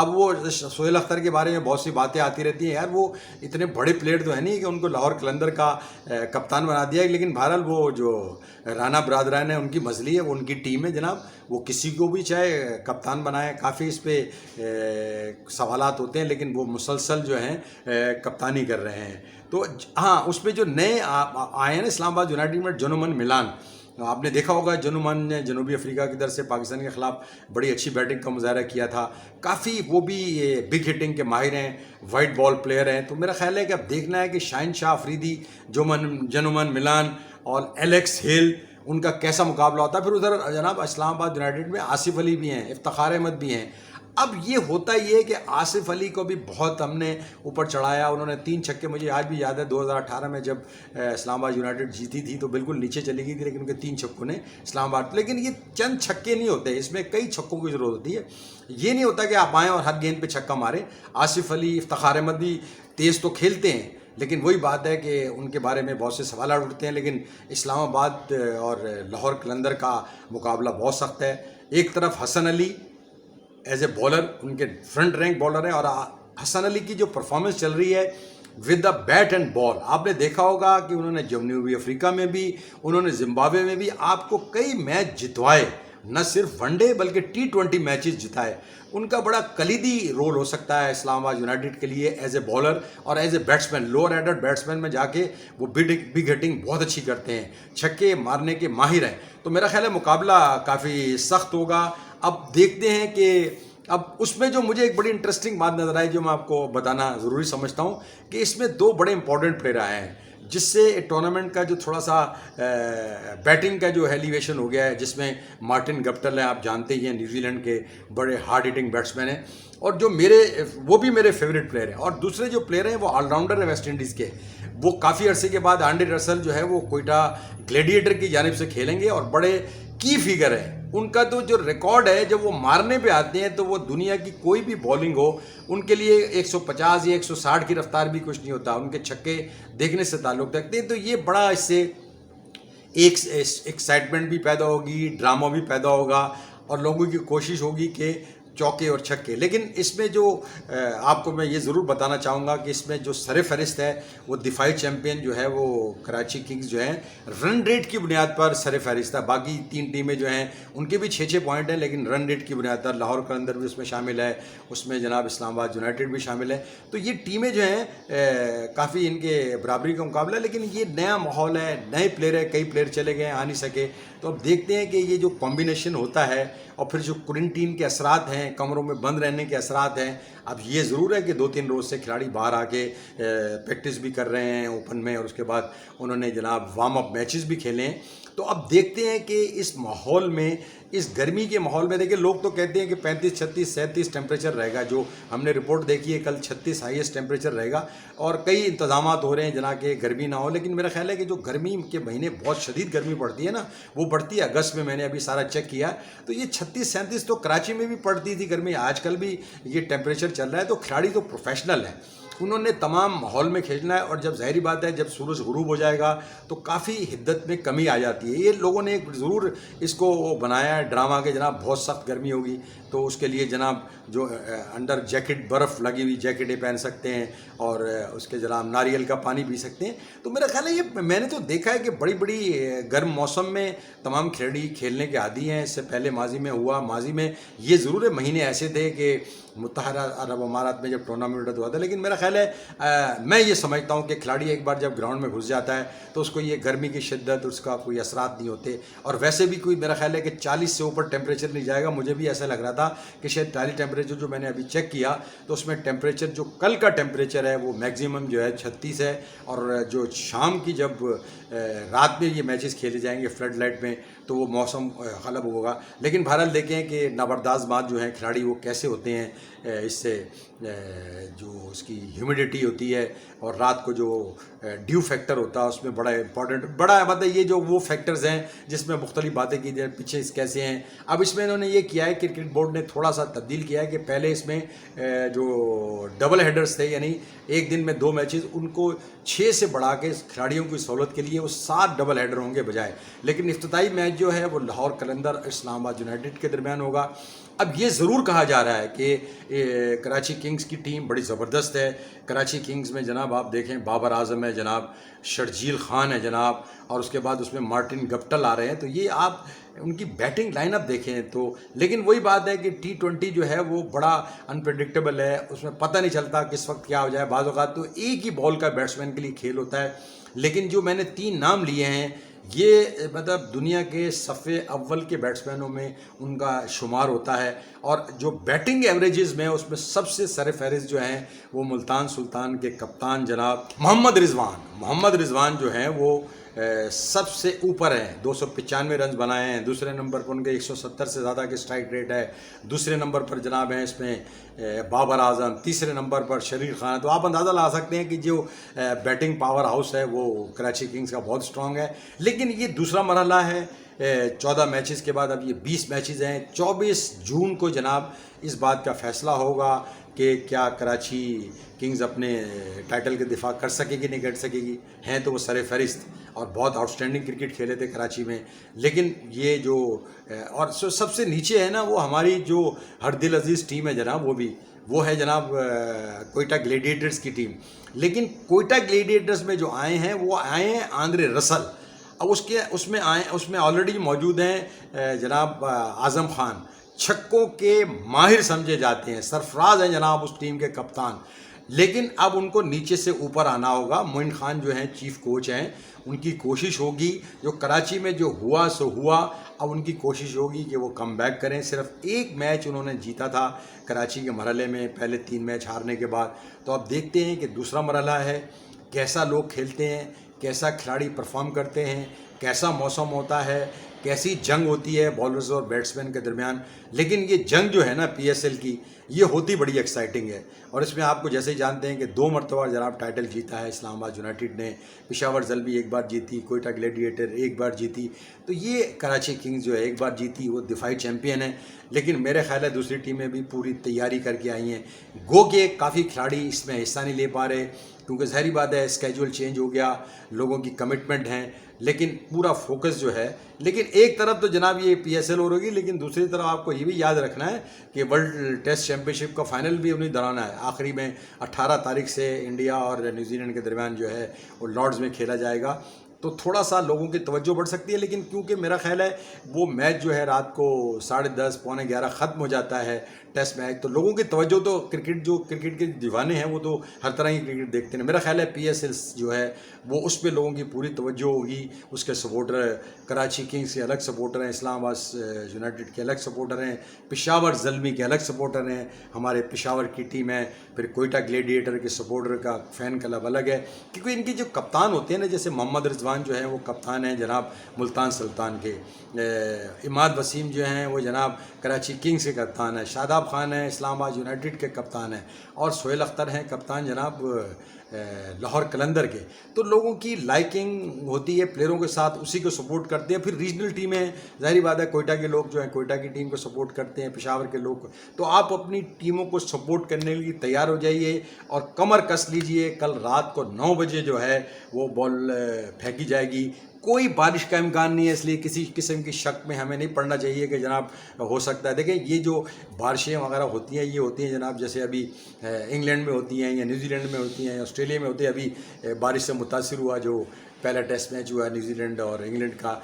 اب وہ سہیل اختر کے بارے میں بہت سی باتیں آتی رہتی ہیں، یار وہ اتنے بڑے پلیئر تو ہے نہیں کہ ان کو لاہور قلندر کا کپتان بنا دیا ہے، لیکن بہرحال وہ جو رانا برادران ہے ان کی مزلی ہے، وہ ان کی ٹیم ہے جناب، وہ کسی کو بھی چاہے کپتان بنائے، کافی اس پہ سوالات ہوتے ہیں، لیکن وہ مسلسل جو ہیں کپتانی کر رہے ہیں۔ تو ہاں، اس میں جو نئے آئے ہیں نا اسلام آباد یونائٹیڈ میں، جنومن ملان، آپ نے دیکھا ہوگا جنومن نے جنوبی افریقہ کی طرف سے پاکستان کے خلاف بڑی اچھی بیٹنگ کا مظاہرہ کیا تھا، کافی وہ بھی بگ ہٹنگ کے ماہر ہیں، وائٹ بال پلیئر ہیں۔ تو میرا خیال ہے کہ اب دیکھنا ہے کہ شاہین شاہ افریدی، جنومن ملان اور ایلیکس ہیل، ان کا کیسا مقابلہ ہوتا ہے۔ پھر ادھر جناب اسلام آباد یونائٹیڈ میں آصف علی بھی ہیں، افتخار احمد بھی ہیں۔ اب یہ ہوتا یہ ہے کہ آصف علی کو بھی بہت ہم نے اوپر چڑھایا، انہوں نے 3 چھکے، مجھے آج بھی یاد ہے 2018 میں جب اسلام آباد یونائٹیڈ جیتی تھی تو بالکل نیچے چلی گئی تھی، لیکن ان کے 3 چھکوں نے اسلام آباد، لیکن یہ چند چھکے نہیں ہوتے، اس میں کئی چھکوں کی ضرورت ہوتی ہے۔ یہ نہیں ہوتا کہ آپ آئیں اور ہر گیند پہ چھکا ماریں۔ آصف علی، افتخار احمد بھی تیز تو کھیلتے ہیں، لیکن وہی بات ہے کہ ان کے بارے میں بہت سے سوالات اٹھتے ہیں۔ لیکن اسلام آباد اور لاہور قلندر کا مقابلہ بہت سخت ہے۔ ایک طرف Hasan Ali as a bowler, ان کے فرنٹ رینک بولر ہیں، اور حسن علی کی جو پرفارمنس چل رہی ہے ود دا بیٹ اینڈ بال، آپ نے دیکھا ہوگا کہ انہوں نے جنوبی افریقہ میں بھی، انہوں نے زمبابوے میں بھی آپ کو کئی میچ جتوائے، نہ صرف ون ڈے بلکہ T20 میچز جتائے۔ ان کا بڑا کلیدی رول ہو سکتا ہے اسلام آباد یونائٹیڈ کے لیے ایز اے بالر اور as a batsman, lower order batsman میں جا کے وہ بگ ہٹنگ بہت اچھی کرتے ہیں، چھکے مارنے کے ماہر ہیں۔ تو میرا خیال ہے مقابلہ کافی سخت ہوگا۔ اب دیکھتے ہیں کہ اب اس میں جو مجھے ایک بڑی انٹرسٹنگ بات نظر آئی، جو میں آپ کو بتانا ضروری سمجھتا ہوں، کہ اس میں 2 بڑے امپورٹنٹ پلیئر آئے ہیں، جس سے ٹورنامنٹ کا جو تھوڑا سا بیٹنگ کا جو ایلیویشن ہو گیا ہے، جس میں مارٹن گپٹل ہیں، آپ جانتے ہی ہیں، نیوزی لینڈ کے بڑے ہارڈ ہٹنگ بیٹسمین ہیں، اور جو وہ بھی میرے فیوریٹ پلیئر ہیں۔ اور دوسرے جو پلیئر ہیں وہ آل راؤنڈر ہیں ویسٹ انڈیز کے، وہ کافی عرصے کے بعد آنڈے رسل جو ہے وہ کوئٹہ گلیڈیٹر کی جانب سے کھیلیں گے، اور بڑے کی فگر ہیں۔ ان کا تو جو ریکارڈ ہے، جب وہ مارنے پہ آتے ہیں تو وہ دنیا کی کوئی بھی بالنگ ہو ان کے لیے 150 یا 160 کی رفتار بھی کچھ نہیں ہوتا، ان کے چھکے دیکھنے سے تعلق رکھتے ہیں۔ تو یہ بڑا اس سے ایک ایکسائٹمنٹ بھی پیدا ہوگی، ڈرامہ بھی پیدا ہوگا، اور لوگوں کی کوشش ہوگی کہ چوکے اور چھکے۔ لیکن اس میں جو آپ کو میں یہ ضرور بتانا چاہوں گا کہ اس میں جو سر فہرست ہے وہ دفاعی چیمپئن جو ہے وہ کراچی کنگز جو ہیں، رن ریٹ کی بنیاد پر سر فہرست ہے۔ باقی 3 ٹیمیں جو ہیں ان کے بھی 6 پوائنٹ ہیں، لیکن رن ریٹ کی بنیاد پر لاہور قلندر بھی اس میں شامل ہے، اس میں جناب اسلام آباد یونائٹیڈ بھی شامل ہے۔ تو یہ ٹیمیں جو ہیں کافی ان کے برابری کا مقابلہ ہے، لیکن یہ نیا ماحول ہے، نئے پلیئر ہے، کئی پلیئر چلے گئے آ نہیں سکے۔ تو اب دیکھتے ہیں کہ یہ جو کمبینیشن ہوتا ہے، اور پھر جو کوارنٹین کے اثرات ہیں، کمروں میں بند رہنے کے اثرات ہیں۔ اب یہ ضرور ہے کہ 2-3 روز سے کھلاڑی باہر آ کے پریکٹس بھی کر رہے ہیں اوپن میں، اور اس کے بعد انہوں نے جناب وارم اپ میچز بھی کھیلے ہیں۔ تو اب دیکھتے ہیں کہ اس ماحول میں، اس گرمی کے ماحول میں، دیکھیں لوگ تو کہتے ہیں کہ 35, 36, 37 ٹیمپریچر رہے گا، جو ہم نے رپورٹ دیکھی ہے کل 36 ہائیسٹ ٹیمپریچر رہے گا، اور کئی انتظامات ہو رہے ہیں جناب کہ گرمی نہ ہو۔ لیکن میرا خیال ہے کہ جو گرمی کے مہینے بہت شدید گرمی پڑتی ہے نا، وہ پڑتی ہے اگست میں نے ابھی سارا چیک کیا، تو یہ 36, 37 تو کراچی میں بھی پڑتی تھی گرمی، آج کل بھی یہ ٹیمپریچر چل رہا ہے۔ تو کھلاڑی تو پروفیشنل ہیں، انہوں نے تمام ماحول میں کھیلنا ہے، اور جب ظاہری بات ہے جب سورج غروب ہو جائے گا تو کافی حدت میں کمی آ جاتی ہے۔ یہ لوگوں نے ضرور اس کو بنایا ہے ڈرامہ کہ جناب بہت سخت گرمی ہوگی، تو اس کے لیے جناب جو انڈر جیکٹ برف لگی ہوئی جیکٹیں پہن سکتے ہیں، اور اس کے جناب ناریل کا پانی پی سکتے ہیں۔ تو میرا خیال ہے یہ میں نے تو دیکھا ہے کہ بڑی بڑی گرم موسم میں تمام کھلاڑی کھیلنے کے عادی ہیں۔ اس سے پہلے ماضی میں ہوا، ماضی میں یہ ضرور ہے مہینے ایسے تھے کہ متحدہ عرب امارات میں جب ٹورنامنٹ ہوا تھا، لیکن میرا خیال ہے میں یہ سمجھتا ہوں کہ کھلاڑی ایک بار جب گراؤنڈ میں گھس جاتا ہے تو اس کو یہ گرمی کی شدت، اس کا کوئی اثرات نہیں ہوتے، اور ویسے بھی کوئی میرا خیال ہے کہ 40 سے اوپر ٹیمپریچر نہیں جائے گا۔ مجھے بھی ایسا لگ رہا تھا کہ شاید 40 ٹیمپریچر جو میں نے ابھی چیک کیا تو اس میں ٹیمپریچر جو کل کا ٹیمپریچر ہے وہ میگزیمم جو ہے 36 ہے، اور جو شام کی جب رات میں یہ میچز کھیلے جائیں گے فلڈ لائٹ میں تو وہ موسم غالب ہوگا۔ لیکن بہرحال دیکھیں کہ نابرداز بات جو ہیں کھلاڑی وہ کیسے ہوتے ہیں، اس سے جو اس کی ہیومیڈیٹی ہوتی ہے، اور رات کو جو ڈیو فیکٹر ہوتا ہے اس میں بڑا امپورٹنٹ، بڑا مطلب یہ جو وہ فیکٹرز ہیں جس میں مختلف باتیں کی جائیں پچھے کیسے ہیں۔ اب اس میں انہوں نے یہ کیا ہے، کرکٹ بورڈ نے تھوڑا سا تبدیل کیا ہے کہ پہلے اس میں جو ڈبل ہیڈرز تھے، یعنی ایک دن میں 2 میچز، ان کو 6 سے بڑھا کے کھلاڑیوں کی سہولت کے لیے وہ 7 ڈبل ہیڈر ہوں گے بجائے۔ لیکن افتتاحی میچ جو ہے وہ لاہور قلندر اسلام آباد یونائٹیڈ کے درمیان ہوگا۔ اب یہ ضرور کہا جا رہا ہے کہ کراچی کنگز کی ٹیم بڑی زبردست ہے. کراچی کنگز میں جناب آپ دیکھیں بابر اعظم ہے جناب, شرجیل خان ہے جناب, اور اس کے بعد اس میں مارٹن گپٹل آ رہے ہیں. تو یہ آپ ان کی بیٹنگ لائن اپ دیکھیں تو, لیکن وہی بات ہے کہ T20 جو ہے وہ بڑا انپریڈکٹیبل ہے, اس میں پتہ نہیں چلتا کس وقت کیا ہو جائے. بعض اوقات تو ایک ہی بال کا بیٹسمین کے لیے کھیل ہوتا ہے. لیکن جو میں نے 3 نام لیے ہیں یہ مطلب دنیا کے صفِ اول کے بیٹسمینوں میں ان کا شمار ہوتا ہے, اور جو بیٹنگ ایوریجز میں اس میں سب سے سر فہرست جو ہیں وہ ملتان سلطان کے کپتان جناب محمد رضوان جو ہیں وہ سب سے اوپر ہیں. 295 رنز بنائے ہیں. دوسرے نمبر پر ان کے 170 سے زیادہ کے اسٹرائک ریٹ ہے. دوسرے نمبر پر جناب ہیں اس میں بابر اعظم. تیسرے نمبر پر شریر خان. تو آپ اندازہ لگا سکتے ہیں کہ جو بیٹنگ پاور ہاؤس ہے وہ کراچی کنگز کا بہت اسٹرانگ ہے. لیکن یہ دوسرا مرحلہ ہے. 14 میچز کے بعد اب یہ 20 میچز ہیں. 24 جون کو جناب اس بات کا فیصلہ ہوگا کہ کیا کراچی کنگز اپنے ٹائٹل کے دفاع کر سکے گی نہیں کر سکے گی. ہیں تو وہ سر فہرست اور بہت آؤٹ اسٹینڈنگ کرکٹ کھیلے تھے کراچی میں. لیکن یہ جو اور سب سے نیچے ہے نا وہ ہماری جو ہر دل عزیز ٹیم ہے جناب, وہ ہے جناب کوئٹہ گلیڈیٹرز کی ٹیم. لیکن کوئٹہ گلیڈیٹرز میں جو آئے ہیں وہ آئے ہیں آندرے رسل. اب اس میں آلریڈی موجود ہیں جناب اعظم خان, چھکوں کے ماہر سمجھے جاتے ہیں, سرفراز ہیں جناب اس ٹیم کے کپتان. لیکن اب ان کو نیچے سے اوپر آنا ہوگا. معین خان جو ہیں چیف کوچ ہیں, ان کی کوشش ہوگی جو کراچی میں جو ہوا سو ہوا. اب ان کی کوشش ہوگی کہ وہ کم بیک کریں. صرف ایک میچ انہوں نے جیتا تھا کراچی کے مرحلے میں, پہلے 3 میچ ہارنے کے بعد. تو اب دیکھتے ہیں کہ دوسرا مرحلہ ہے, کیسا لوگ کھیلتے ہیں, کیسا کھلاڑی پرفارم کرتے ہیں, کیسا موسم ہوتا ہے, کیسی جنگ ہوتی ہے بالرز اور بیٹسمین کے درمیان. لیکن یہ جنگ جو ہے نا PSL کی, یہ ہوتی بڑی ایکسائٹنگ ہے. اور اس میں آپ کو جیسے ہی جانتے ہیں کہ 2 مرتبہ جناب ٹائٹل جیتا ہے اسلام آباد یونائٹڈ نے, پشاور زلمی 1 بار جیتی, کوئٹہ گلیڈیٹر 1 بار جیتی. تو یہ کراچی کنگز جو ہے 1 بار جیتی, وہ دفاعی چیمپئن ہے. لیکن میرے خیال ہے دوسری ٹیمیں بھی پوری تیاری کر کے آئی ہیں. گو کہ کافی کھلاڑی اس میں حصہ نہیں لے پا رہے کیونکہ ظاہری بات ہے اسکیجول چینج ہو گیا, لوگوں کی کمٹمنٹ ہیں. لیکن پورا فوکس جو ہے, لیکن ایک طرف تو جناب یہ PSL ہو رہی, لیکن دوسری طرف آپ کو یہ بھی یاد رکھنا ہے کہ ورلڈ ٹیسٹ چیمپئن شپ کا فائنل بھی انہیں درانا ہے. آخری میں 18 تاریخ سے انڈیا اور نیوزی لینڈ کے درمیان جو ہے وہ لارڈز میں کھیلا جائے گا. تو تھوڑا سا لوگوں کی توجہ بڑھ سکتی ہے. لیکن کیونکہ میرا خیال ہے وہ میچ جو ہے رات کو 10:30 پونے 11 ختم ہو جاتا ہے ٹیسٹ میچ, تو لوگوں کی توجہ تو کرکٹ کے دیوانے ہیں وہ تو ہر طرح کی کرکٹ دیکھتے ہیں. میرا خیال ہے PSL جو ہے وہ اس پہ لوگوں کی پوری توجہ ہوگی. اس کے سپورٹر کراچی کنگز کے الگ سپورٹر ہیں, اسلام آباد یونائٹڈ کے الگ سپورٹر ہیں, پشاور زلمی کے الگ سپورٹر ہیں, ہمارے پشاور کی ٹیم ہے, پھر کوئٹہ گلیڈیٹر کے سپورٹر کا فین کلب الگ ہے. کیونکہ ان کی جو کپتان ہوتے ہیں نا, جیسے محمد رضوان جو ہیں وہ کپتان ہیں جناب ملتان سلطان کے, عماد وسیم جو ہیں وہ جناب کراچی کنگز کے کپتان ہیں, شاداب خان ہیں اسلام آباد یونائٹڈ کے کپتان ہیں, اور سہیل اختر ہیں کپتان جناب لاہور قلندر کے. تو لوگوں کی لائکنگ ہوتی ہے پلیئروں کے ساتھ, اسی کو سپورٹ کرتے ہیں. پھر ریجنل ٹیمیں ظاہری بات ہے کوئٹہ کے لوگ جو ہیں کوئٹہ کی ٹیم کو سپورٹ کرتے ہیں, پشاور کے لوگ. تو آپ اپنی ٹیموں کو سپورٹ کرنے کے لیے تیار ہو جائیے اور کمر کس لیجئے. کل رات کو 9 بجے جو ہے وہ بال پھینکی جائے گی. کوئی بارش کا امکان نہیں ہے, اس لیے کسی قسم کی شک میں ہمیں نہیں پڑنا چاہیے کہ جناب ہو سکتا ہے. دیکھیں یہ جو بارشیں وغیرہ ہوتی ہیں یہ ہوتی ہیں جناب جیسے ابھی انگلینڈ میں ہوتی ہیں یا نیوزی لینڈ میں ہوتی ہیں یا آسٹریلیا میں ہوتی ہیں. ابھی بارش سے متاثر ہوا جو پہلا ٹیسٹ میچ ہوا ہے نیوزی لینڈ اور انگلینڈ کا,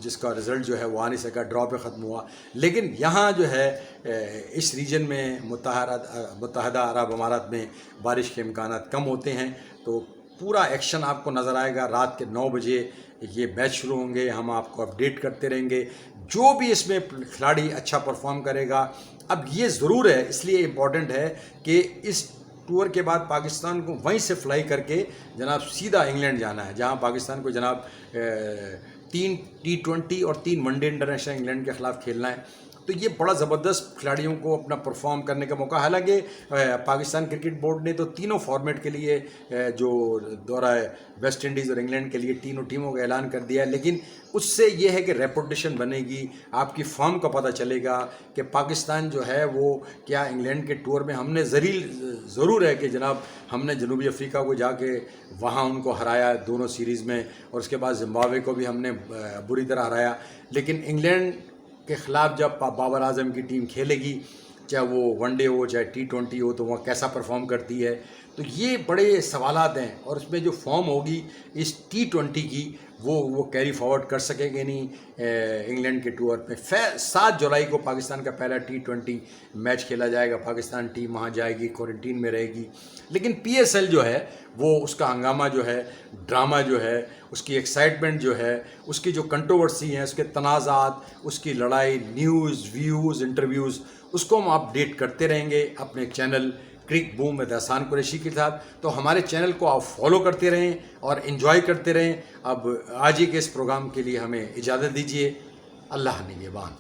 جس کا رزلٹ جو ہے وہ آ نہیں سکا, ڈرا پہ ختم ہوا. لیکن یہاں جو ہے اس ریجن میں متحدہ عرب امارات میں بارش کے امکانات کم ہوتے ہیں. تو پورا ایکشن آپ کو نظر آئے گا. رات کے 9 بجے یہ میچ شروع ہوں گے, ہم آپ کو اپڈیٹ کرتے رہیں گے. جو بھی اس میں کھلاڑی اچھا پرفارم کرے گا. اب یہ ضرور ہے, اس لیے امپورٹنٹ ہے کہ اس ٹور کے بعد پاکستان کو وہیں سے فلائی کر کے جناب سیدھا انگلینڈ جانا ہے, جہاں پاکستان کو جناب 3 T20 اور 3 ون ڈے انٹرنیشنل انگلینڈ کے خلاف کھیلنا ہے. تو یہ بڑا زبردست کھلاڑیوں کو اپنا پرفارم کرنے کا موقع. حالانکہ پاکستان کرکٹ بورڈ نے تو تینوں فارمیٹ کے لیے جو دورہ ویسٹ انڈیز اور انگلینڈ کے لیے تینوں ٹیموں کا اعلان کر دیا ہے. لیکن اس سے یہ ہے کہ ریپوٹیشن بنے گی, آپ کی فارم کا پتہ چلے گا کہ پاکستان جو ہے وہ کیا انگلینڈ کے ٹور میں. ہم نے ضرور ہے کہ جناب ہم نے جنوبی افریقہ کو جا کے وہاں ان کو ہرایا دونوں سیریز میں, اور اس کے بعد زمبابوے کو بھی ہم نے بری طرح ہرایا. لیکن انگلینڈ کے خلاف جب بابر اعظم کی ٹیم کھیلے گی چاہے وہ ون ڈے ہو چاہے T20 ہو تو وہاں کیسا پرفارم کرتی ہے. تو یہ بڑے سوالات ہیں، اور اس میں جو فارم ہوگی اس T20 کی وہ کیری فارورڈ کر سکے گے نہیں انگلینڈ کے ٹور پہ. 7 جولائی کو پاکستان کا پہلا T20 میچ کھیلا جائے گا. پاکستان ٹیم وہاں جائے گی، کوارنٹین میں رہے گی. لیکن PSL جو ہے وہ اس کا ہنگامہ جو ہے، ڈرامہ جو ہے، اس کی ایکسائٹمنٹ جو ہے، اس کی جو کنٹروورسی ہیں، اس کے تنازعات، اس کی لڑائی، نیوز، ویوز، انٹرویوز، اس کو ہم اپڈیٹ کرتے رہیں گے اپنے چینل کرک بوم ود احسان قریشی کے ساتھ. تو ہمارے چینل کو آپ فالو کرتے رہیں اور انجوائے کرتے رہیں. اب آج ہی کے اس پروگرام کے لیے ہمیں اجازت دیجیے. اللہ نگہبان.